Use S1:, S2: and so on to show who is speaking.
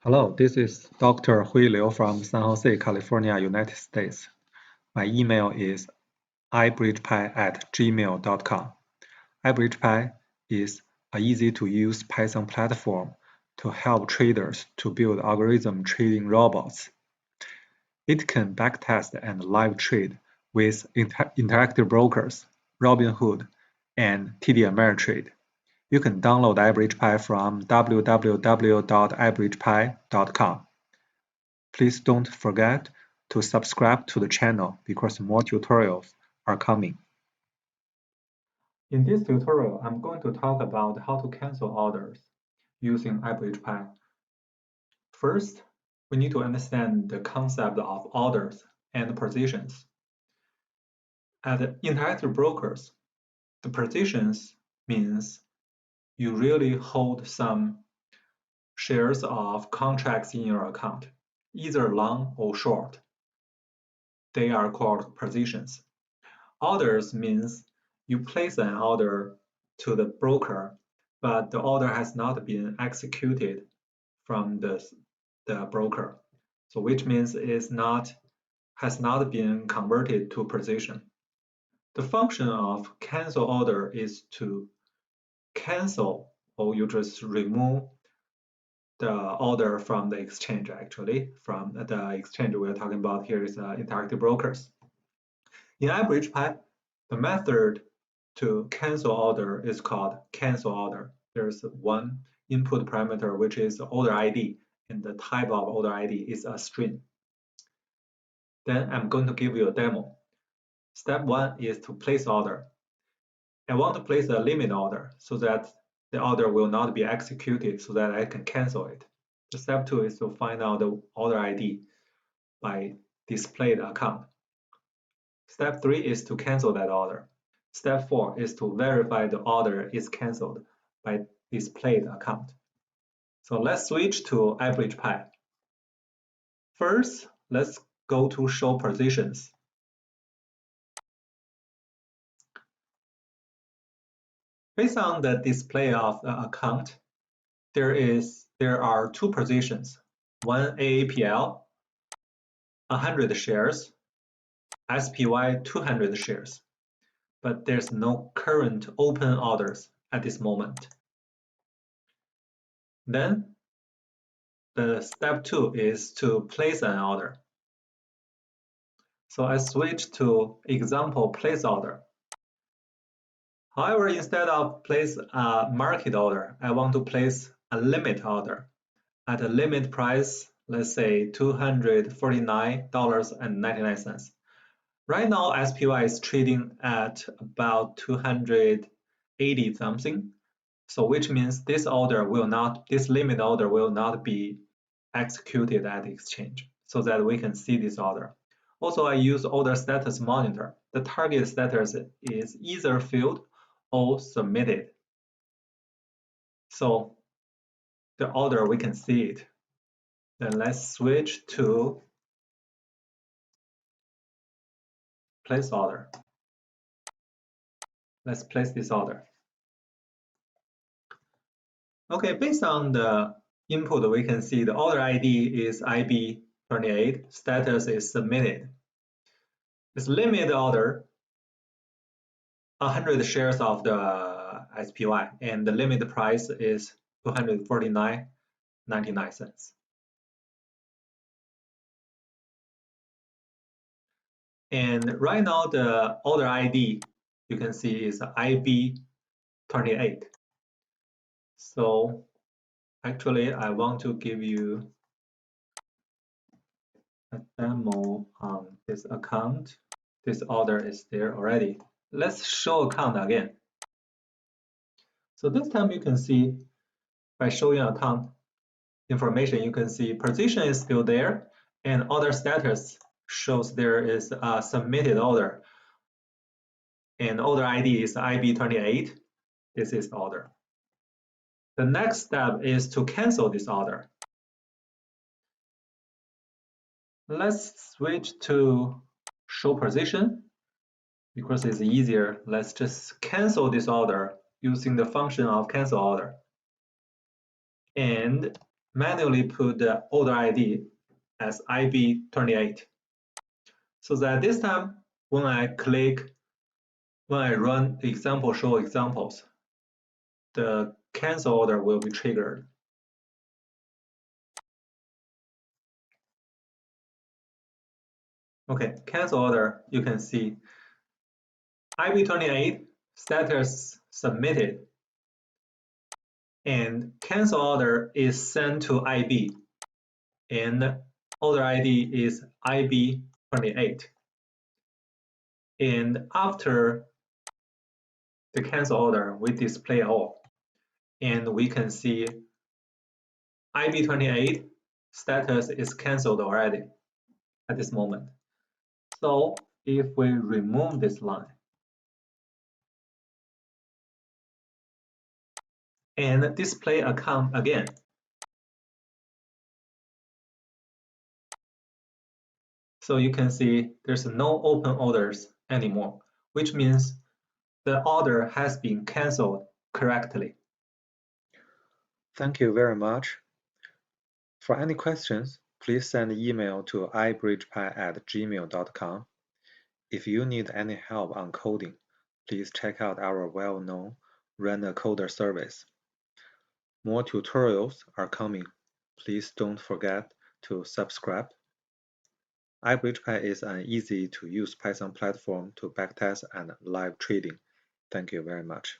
S1: Hello, this is Dr. Hui Liu from San Jose, California, United States. My email is ibridgepy@gmail.com. ibridgepy is an easy-to-use Python platform to help traders to build algorithm trading robots. It can backtest and live trade with interactive brokers, Robinhood, and TD Ameritrade. You can download iBridgePy from www.ibridgepy.com. Please don't forget to subscribe to the channel because more tutorials are coming. In this tutorial, I'm going to talk about how to cancel orders using iBridgePy. First, we need to understand the concept of orders and positions. At interactive brokers, the positions means you really hold some shares of contracts in your account, either long or short. They are called positions. Orders means you place an order to the broker, but the order has not been executed from the broker. So which means has not been converted to position. The function of cancel order is to cancel, or you just remove the order from the exchange. Actually, from the exchange we're talking about here is interactive brokers. In iBridgePy, the method to cancel order is called cancel order. There's one input parameter which is order ID, and the type of order ID is a string. Then I'm going to give you a demo. Step one is to place order. I want to place a limit order so that the order will not be executed so that I can cancel it. The step two is to find out the order ID by displayed account. Step three is to cancel that order. Step four is to verify the order is canceled by displayed account. So let's switch to iBridgePy. First, let's go to show positions. Based on the display of the account, there are two positions, one AAPL, 100 shares, SPY 200 shares, but there's no current open orders at this moment. Then the step two is to place an order. So I switch to example place order. However, instead of place a market order, I want to place a limit order at a limit price, let's say $249.99. Right now, SPY is trading at about 280 something. So which means this limit order will not be executed at the exchange so that we can see this order. Also, I use order status monitor. The target status is either filled or submitted. So the order, we can see it. Then let's switch to place order. Let's place this order. Okay, based on the input, we can see the order ID is IB28, status is submitted. This limit order, 100 shares of the SPY, and the limit price is $249.99. And right now, the order ID you can see is IB28. So actually, I want to give you a demo on this account. This order is there already. Let's show account again. So this time you can see by showing account information, you can see position is still there and order status shows there is a submitted order and order ID is IB28. This is the order. The next step is to cancel this order. Let's switch to show position because it's easier. Let's just cancel this order using the function of cancel order. And manually put the order ID as IB28. So that this time, when I run the example show examples, the cancel order will be triggered. Okay, cancel order, you can see IB28 status submitted, and cancel order is sent to IB, and order ID is IB28. And after the cancel order, we display all, and we can see IB28 status is canceled already at this moment. So if we remove this line and display account again, so you can see there's no open orders anymore, which means the order has been canceled correctly.
S2: Thank you very much. For any questions, please send an email to ibridgepie@gmail.com. If you need any help on coding, please check out our well-known Run a Coder service. More tutorials are coming. Please don't forget to subscribe. iBridgePie is an easy-to-use Python platform to backtest and live trading. Thank you very much.